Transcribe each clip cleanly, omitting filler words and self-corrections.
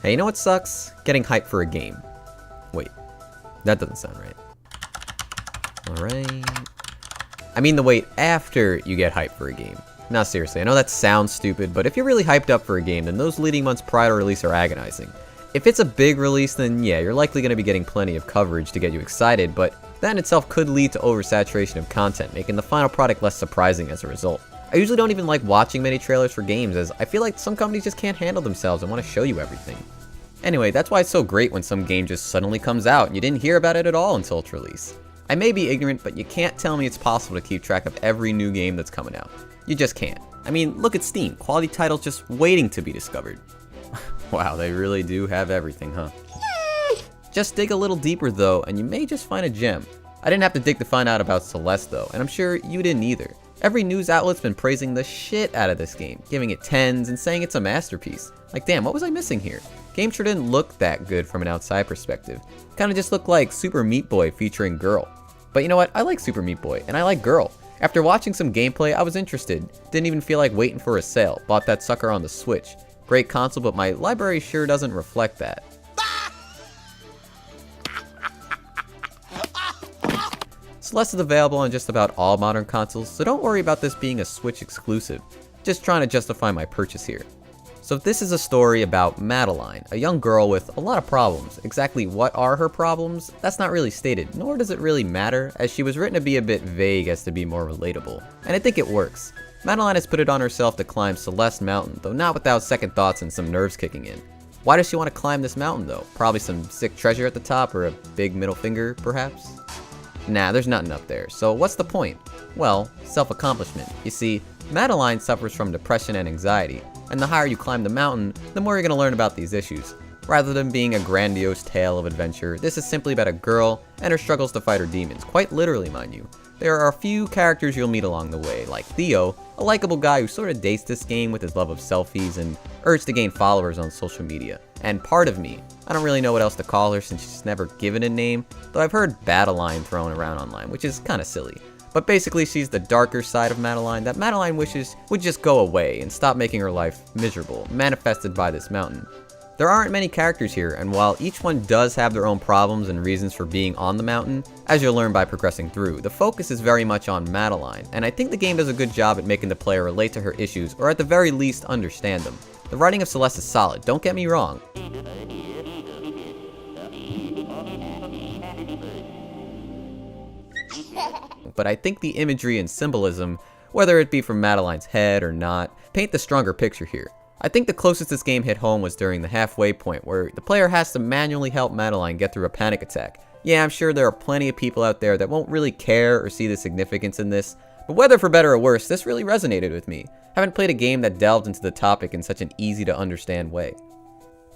Hey, you know what sucks? Getting hyped for a game. Wait, that doesn't sound right. Alright. I mean the wait after you get hyped for a game. No, seriously, I know that sounds stupid, but if you're really hyped up for a game, then those leading months prior to release are agonizing. If it's a big release, then yeah, you're likely going to be getting plenty of coverage to get you excited, but that in itself could lead to oversaturation of content, making the final product less surprising as a result. I usually don't even like watching many trailers for games, as I feel like some companies just can't handle themselves and want to show you everything. Anyway, that's why it's so great when some game just suddenly comes out and you didn't hear about it at all until its release. I may be ignorant, but you can't tell me it's possible to keep track of every new game that's coming out. You just can't. I mean, look at Steam, quality titles just waiting to be discovered. Wow, they really do have everything, huh? Just dig a little deeper though, and you may just find a gem. I didn't have to dig to find out about Celeste though, and I'm sure you didn't either. Every news outlet's been praising the shit out of this game, giving it 10s and saying it's a masterpiece. Like damn, what was I missing here? Game sure didn't look that good from an outside perspective. Kinda just looked like Super Meat Boy featuring Girl. But you know what, I like Super Meat Boy, and I like Girl. After watching some gameplay, I was interested. Didn't even feel like waiting for a sale. Bought that sucker on the Switch. Great console, but my library sure doesn't reflect that. Celeste is available on just about all modern consoles, so don't worry about this being a Switch exclusive. Just trying to justify my purchase here. So this is a story about Madeline, a young girl with a lot of problems. Exactly what are her problems? That's not really stated, nor does it really matter, as she was written to be a bit vague as to be more relatable. And I think it works. Madeline has put it on herself to climb Celeste Mountain, though not without second thoughts and some nerves kicking in. Why does she want to climb this mountain though? Probably some sick treasure at the top, or a big middle finger, perhaps? Nah, there's nothing up there, so what's the point? Well, self-accomplishment. You see, Madeline suffers from depression and anxiety, and the higher you climb the mountain, the more you're going to learn about these issues. Rather than being a grandiose tale of adventure, this is simply about a girl and her struggles to fight her demons, quite literally mind you. There are a few characters you'll meet along the way, like Theo, a likable guy who sort of dates this game with his love of selfies and urge to gain followers on social media. And part of me, I don't really know what else to call her since she's never given a name, though I've heard Badeline thrown around online, which is kinda silly. But basically she's the darker side of Madeline that Madeline wishes would just go away and stop making her life miserable, manifested by this mountain. There aren't many characters here, and while each one does have their own problems and reasons for being on the mountain, as you'll learn by progressing through, the focus is very much on Madeline, and I think the game does a good job at making the player relate to her issues, or at the very least understand them. The writing of Celeste is solid, don't get me wrong. But I think the imagery and symbolism, whether it be from Madeline's head or not, paint the stronger picture here. I think the closest this game hit home was during the halfway point, where the player has to manually help Madeline get through a panic attack. Yeah, I'm sure there are plenty of people out there that won't really care or see the significance in this, but whether for better or worse, this really resonated with me. Haven't played a game that delved into the topic in such an easy to understand way.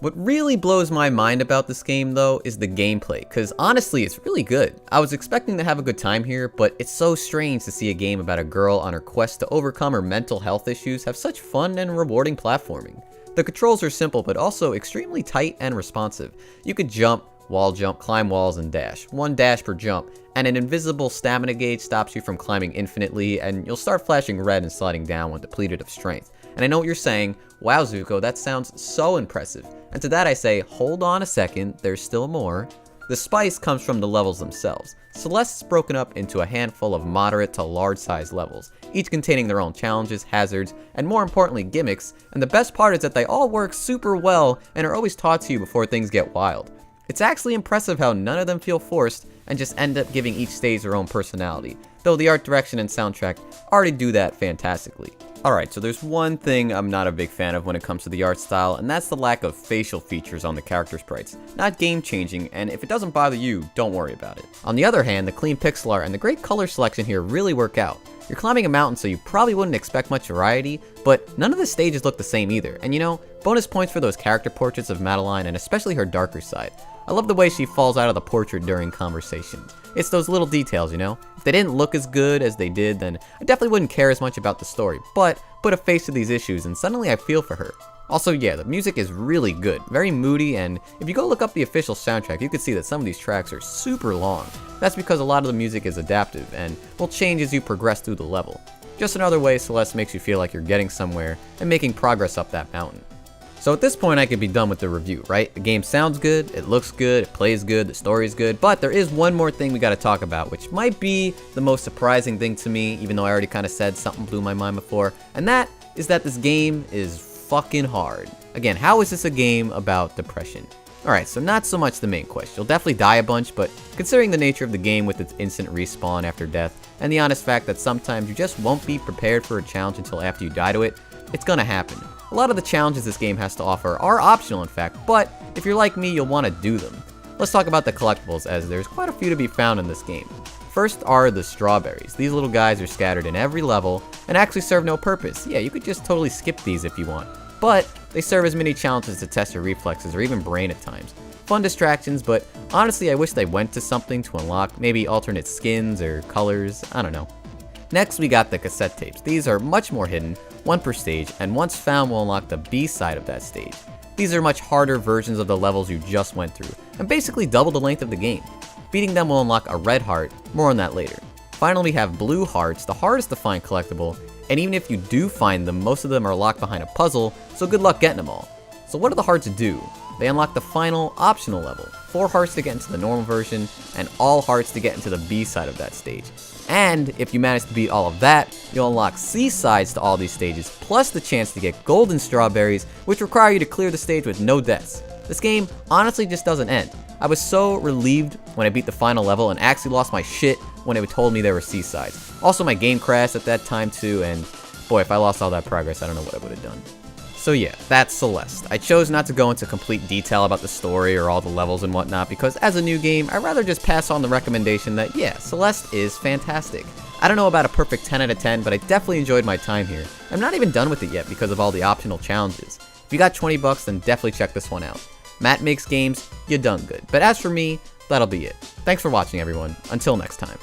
What really blows my mind about this game though is the gameplay, cause honestly it's really good. I was expecting to have a good time here, but it's so strange to see a game about a girl on her quest to overcome her mental health issues have such fun and rewarding platforming. The controls are simple but also extremely tight and responsive. You could jump, wall jump, climb walls, and dash. One dash per jump, and an invisible stamina gauge stops you from climbing infinitely, and you'll start flashing red and sliding down when depleted of strength. And I know what you're saying, wow Zucco, that sounds so impressive. And to that I say, hold on a second, there's still more. The spice comes from the levels themselves. Celeste is broken up into a handful of moderate to large sized levels, each containing their own challenges, hazards, and more importantly gimmicks, and the best part is that they all work super well and are always taught to you before things get wild. It's actually impressive how none of them feel forced and just end up giving each stage their own personality, though the art direction and soundtrack already do that fantastically. Alright, so there's one thing I'm not a big fan of when it comes to the art style, and that's the lack of facial features on the character sprites. Not game changing, and if it doesn't bother you, don't worry about it. On the other hand, the clean pixel art and the great color selection here really work out. You're climbing a mountain, so you probably wouldn't expect much variety, but none of the stages look the same either, and you know, bonus points for those character portraits of Madeline and especially her darker side. I love the way she falls out of the portrait during conversation. It's those little details, you know? If they didn't look as good as they did, then I definitely wouldn't care as much about the story, but put a face to these issues and suddenly I feel for her. Also, yeah, the music is really good, very moody, and if you go look up the official soundtrack, you can see that some of these tracks are super long. That's because a lot of the music is adaptive and will change as you progress through the level. Just another way Celeste makes you feel like you're getting somewhere and making progress up that mountain. So So at this point I could be done with the review, right? The game sounds good, it looks good, it plays good, the story's good, but there is one more thing we gotta talk about, which might be the most surprising thing to me, even though I already kinda said something blew my mind before, and that is that this game is fucking hard. Again, how is this a game about depression? Alright, so not so much the main quest. You'll definitely die a bunch, but considering the nature of the game with its instant respawn after death, and the honest fact that sometimes you just won't be prepared for a challenge until after you die to it, it's gonna happen. A lot of the challenges this game has to offer are optional in fact, but if you're like me, you'll want to do them. Let's talk about the collectibles, as there's quite a few to be found in this game. First are the strawberries. These little guys are scattered in every level and actually serve no purpose. Yeah, you could just totally skip these if you want, but they serve as mini challenges to test your reflexes or even brain at times. Fun distractions, but honestly I wish they went to something to unlock, maybe alternate skins or colors, I don't know. Next we got the cassette tapes. These are much more hidden, one per stage, and once found will unlock the B side of that stage. These are much harder versions of the levels you just went through, and basically double the length of the game. Beating them will unlock a red heart, more on that later. Finally we have blue hearts, the hardest to find collectible, and even if you do find them, most of them are locked behind a puzzle, so good luck getting them all. So what do the hearts do? They unlock the final optional level, 4 hearts to get into the normal version, and all hearts to get into the B side of that stage. And if you manage to beat all of that, you'll unlock C sides to all these stages, plus the chance to get golden strawberries, which require you to clear the stage with no deaths. This game honestly just doesn't end. I was so relieved when I beat the final level and actually lost my shit when it told me there were C sides. Also my game crashed at that time too, and boy, if I lost all that progress, I don't know what I would have done. So yeah, that's Celeste. I chose not to go into complete detail about the story or all the levels and whatnot because as a new game, I'd rather just pass on the recommendation that yeah, Celeste is fantastic. I don't know about a perfect 10 out of 10, but I definitely enjoyed my time here. I'm not even done with it yet because of all the optional challenges. If you got 20 bucks, then definitely check this one out. Matt makes games, you done good. But as for me, that'll be it. Thanks for watching everyone. Until next time.